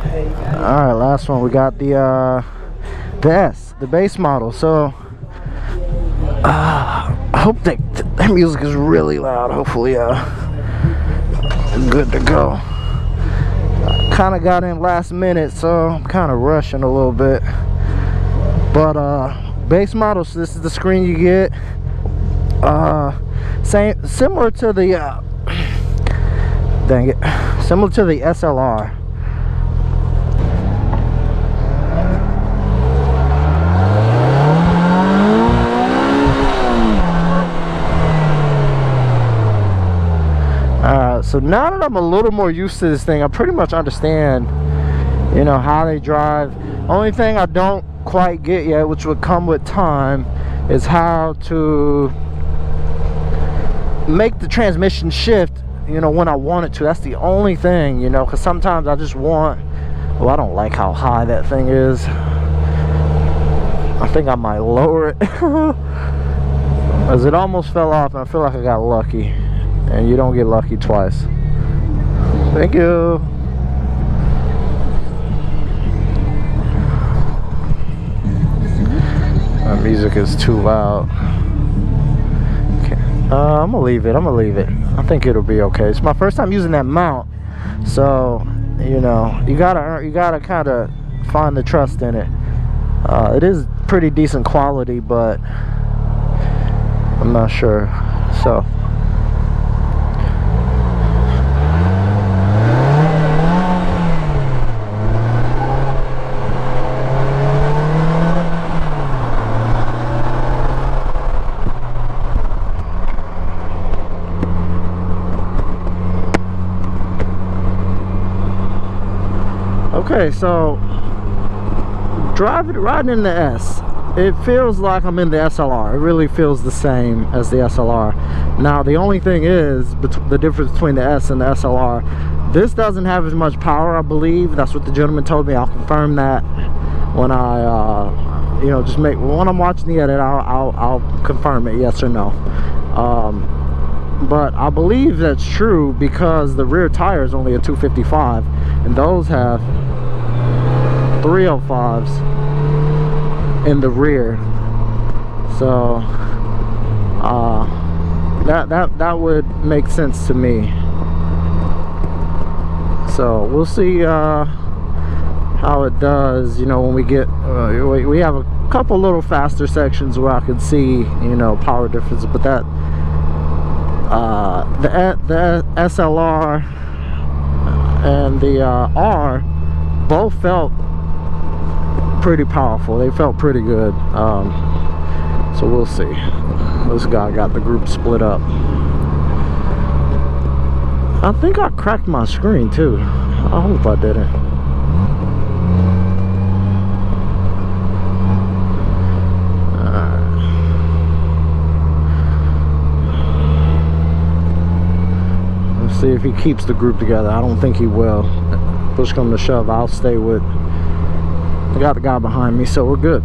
Alright, last one. We got the S, the base model. So I hope that music is really loud. Hopefully good to go. Kind of got in last minute, so I'm kind of rushing a little bit. But base model, so this is the screen you get. Similar to the similar to the SLR. So now that I'm a little more used to this thing, I pretty much understand, you know, how they drive. Only thing I don't quite get yet, which would come with time, is how to make the transmission shift, you know, when I want it to. That's the only thing, you know, because sometimes I just want, well, I don't like how high that thing is. I think I might lower it as it almost fell off, and I feel like I got lucky. And you don't get lucky twice. Thank you. My music is too loud. Okay. I'm gonna leave it. I think it'll be okay. It's my first time using that mount, so you know, you gotta kind of find the trust in it. It is pretty decent quality, but I'm not sure. So. Okay, so riding in the S, it feels like I'm in the SLR. It really feels the same as the SLR. Now the only thing is the difference between the S and the SLR. This doesn't have as much power, I believe. That's what the gentleman told me. I'll confirm that when I, you know, when I'm watching the edit. I'll confirm it, yes or no. But I believe that's true because the rear tire is only a 255, and those have 305s in the rear. So that would make sense to me. So we'll see how it does, you know, when we get we have a couple little faster sections where I can see, you know, power difference, but that the SLR and the R both felt pretty powerful. They felt pretty good. So we'll see. This guy got the group split up. I think I cracked my screen too. I hope I didn't. Let's see if he keeps the group together. I don't think he will. Push come to shove, I'll stay with. I got the guy behind me, so we're good.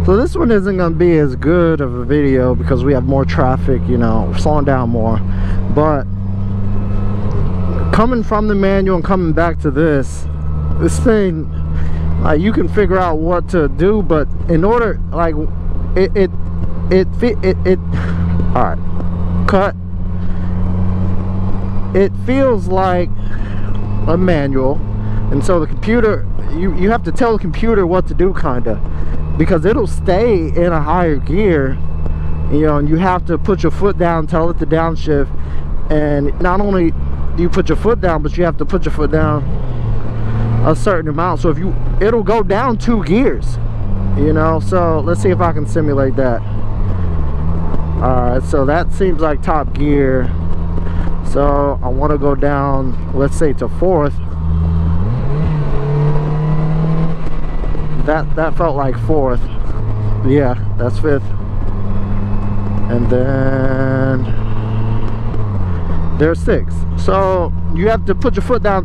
So this one isn't going to be as good of a video because we have more traffic, you know, we're slowing down more. But coming from the manual and coming back to this thing, you can figure out what to do, but in order, like, it all right, cut. It feels like a manual, and so the computer, you have to tell the computer what to do, kind of, because it'll stay in a higher gear, you know, and you have to put your foot down, tell it to downshift, and not only do you put your foot down, but you have to put your foot down a certain amount. So if you, it'll go down 2 gears, you know. So let's see if I can simulate that. Alright, so that seems like top gear. So I want to go down, let's say, to 4th. that felt like fourth. Yeah, that's fifth. And then there's sixth. So you have to put your foot down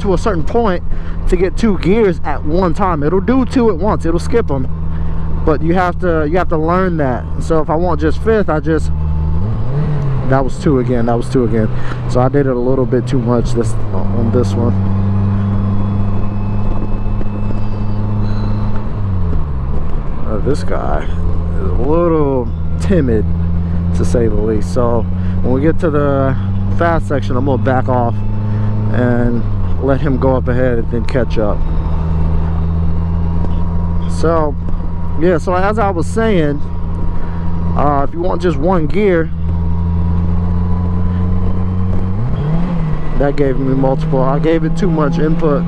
to a certain point to get 2 gears at one time. It'll do 2 at once. It'll skip them, but you have to learn that. So if I want just fifth, that was 2 again. That was 2 again. So I did it a little bit too much on this one. This guy is a little timid, to say the least. So when we get to the fast section, I'm gonna back off and let him go up ahead and then catch up. So yeah, so as I was saying, if you want just 1 gear, that gave me multiple. I gave it too much input.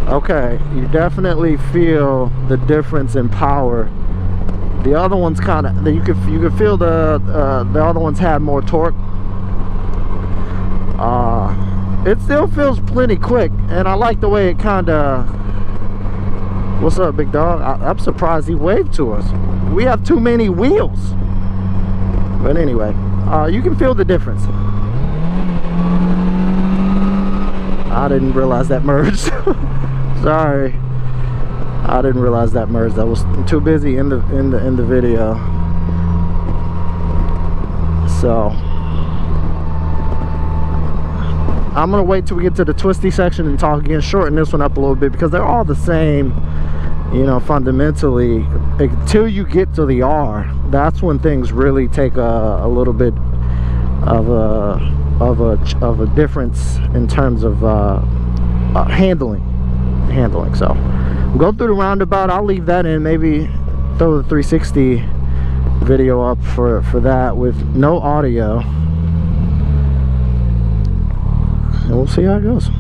Okay, you definitely feel the difference in power. The other ones kind of, you could feel the other ones had more torque. It still feels plenty quick, and I like the way it kind of. What's up, big dog? I'm surprised he waved to us. We have too many wheels. But anyway, you can feel the difference. I didn't realize that merged. Sorry, I didn't realize that merged. I was too busy in the video. So I'm gonna wait till we get to the twisty section and talk again. Shorten this one up a little bit because they're all the same, you know, fundamentally. Until you get to the R, that's when things really take a little bit of a difference in terms of handling. So we'll go through the roundabout. I'll leave that in, maybe throw the 360 video up for that with no audio, and we'll see how it goes.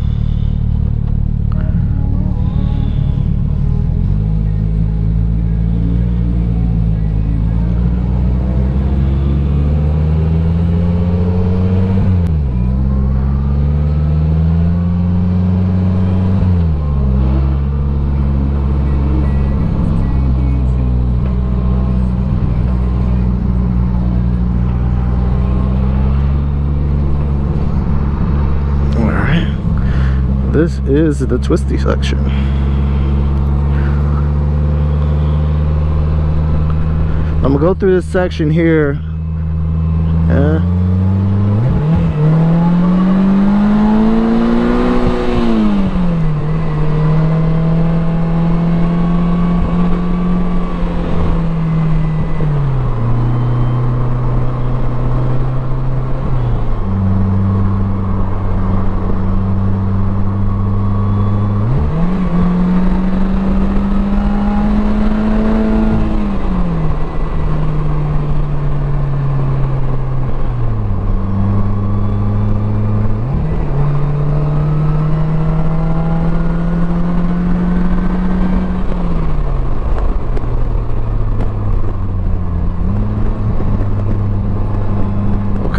This is the twisty section. I'm gonna go through this section here.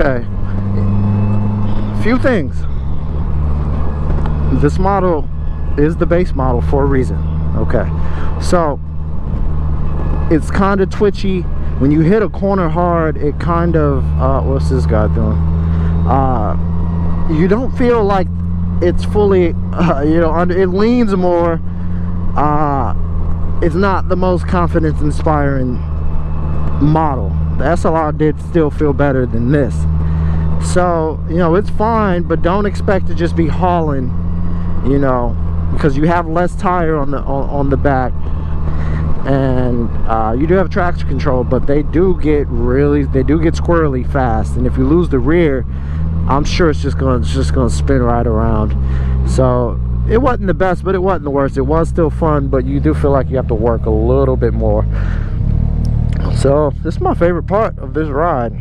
Okay, few things. This model is the base model for a reason. Okay, so it's kind of twitchy. When you hit a corner hard, it kind of what's this guy doing? You don't feel like it's fully you know, it leans more. It's not the most confidence inspiring model. The SLR did still feel better than this. So, you know, it's fine, but don't expect to just be hauling, you know, because you have less tire on the back, and you do have traction control, but they do get squirrely fast, and if you lose the rear, I'm sure it's just gonna spin right around. So it wasn't the best, but it wasn't the worst. It was still fun, but you do feel like you have to work a little bit more. So this is my favorite part of this ride.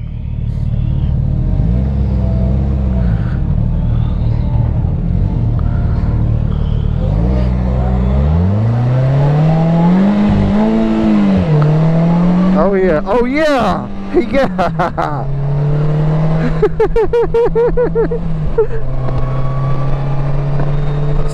Oh yeah, oh yeah, yeah.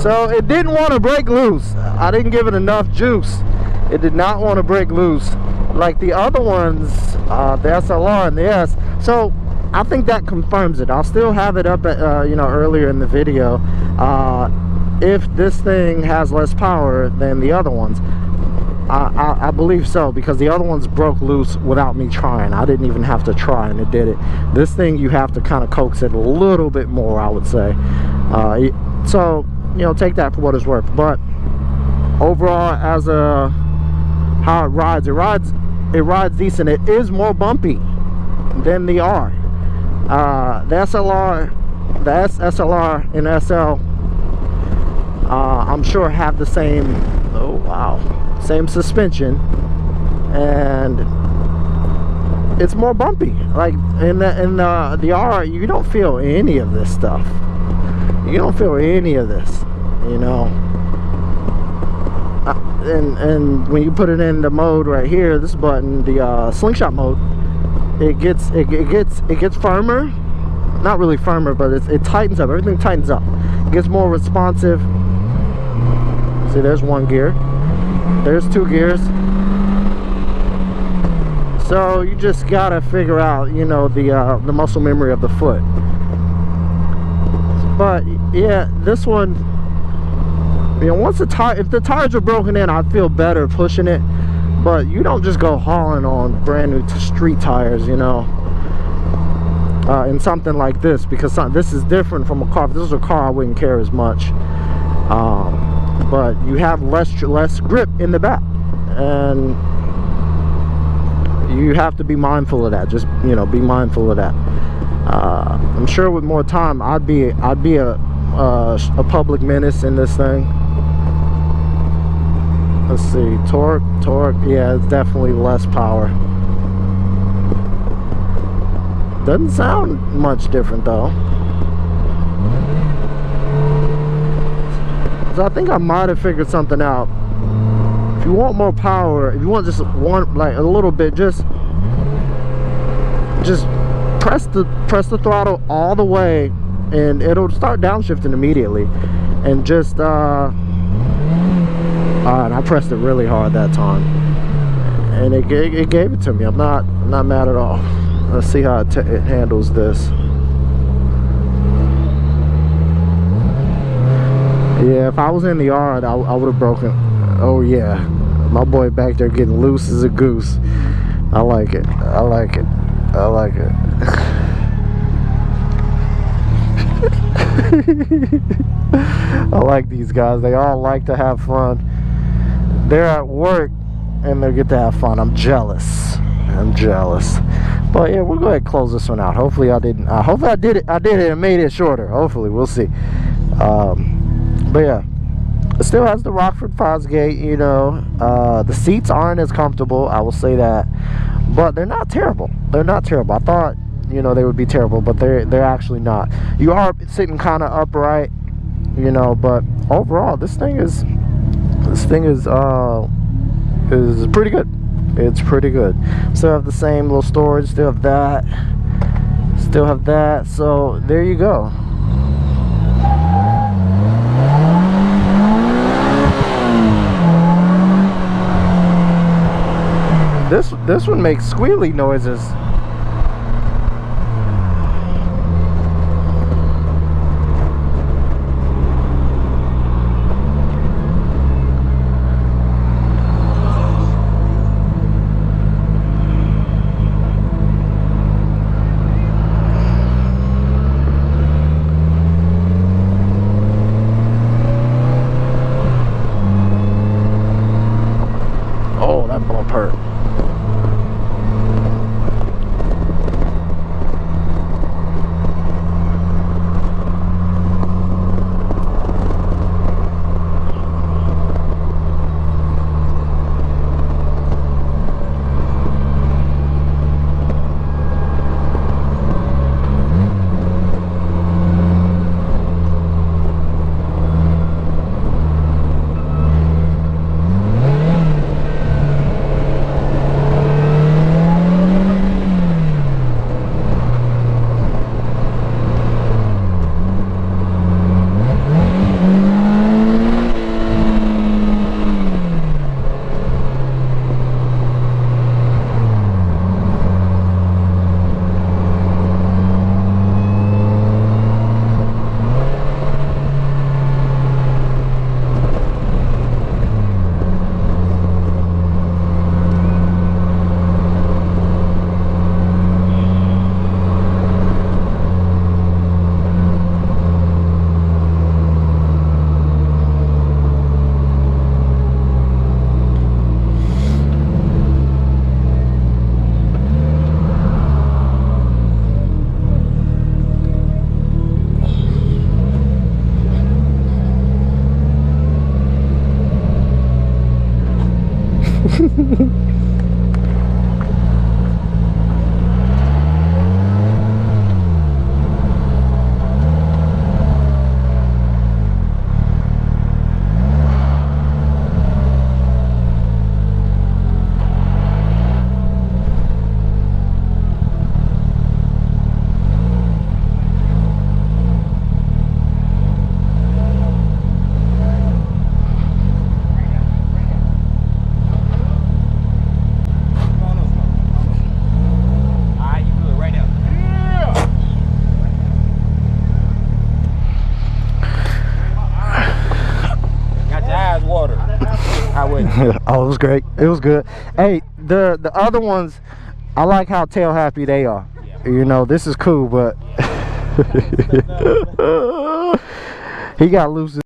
So it didn't want to break loose. I didn't give it enough juice. It did not want to break loose like the other ones, the SLR and the S. So I think that confirms it. I'll still have it up at, you know, earlier in the video. If this thing has less power than the other ones, I believe so, because the other ones broke loose without me trying. I didn't even have to try, and it did it. This thing, you have to kind of coax it a little bit more, I would say. So, you know, take that for what it's worth. But overall, as how it rides decent. It is more bumpy than the R. The SLR, the SLR and SL, I'm sure have the same, oh wow, same suspension, and it's more bumpy. Like in the R, you don't feel any of this stuff. You don't feel any of this, you know. And when you put it in the mode right here, this button, the Slingshot mode, it gets firmer. Not really firmer, but it tightens up. Everything tightens up. It gets more responsive. See, there's one gear. There's two gears. So you just gotta figure out, you know, the muscle memory of the foot. But yeah, this one, you know, once if the tires are broken in, I'd feel better pushing it. But you don't just go hauling on brand new street tires, you know, in something like this, because this is different from a car. If this was a car, I wouldn't care as much. But you have less grip in the back, and you have to be mindful of that. Just, you know, be mindful of that. I'm sure with more time, I'd be a public menace in this thing. Let's see, torque, yeah, it's definitely less power. Doesn't sound much different though. So I think I might have figured something out. If you want more power, if you want just like a little bit, just press the throttle all the way, and it'll start downshifting immediately. And just and I pressed it really hard that time, and it gave it to me. I'm not mad at all. Let's see how it handles this. Yeah, if I was in the yard, I would have broken. Oh yeah, my boy back there getting loose as a goose. I like it. I like it. I like it. I like these guys. They all like to have fun. They're at work and they get to have fun. I'm jealous. I'm jealous. But yeah, we'll go ahead and close this one out. Hopefully I didn't. Hopefully I did it. I did it and made it shorter. Hopefully, we'll see. But yeah, it still has the Rockford Fosgate. You know, the seats aren't as comfortable, I will say that, but they're not terrible. They're not terrible. I thought, you know, they would be terrible, but they're actually not. You are sitting kind of upright, you know, but overall, this thing is pretty good. It's pretty good. Still have the same little storage. Still have that. Still have that. So there you go. This one makes squealy noises. Oh, that bump hurt. Oh, it was great. It was good. Hey, the other ones, I like how tail happy they are. Yeah. You know, this is cool, but he got loose.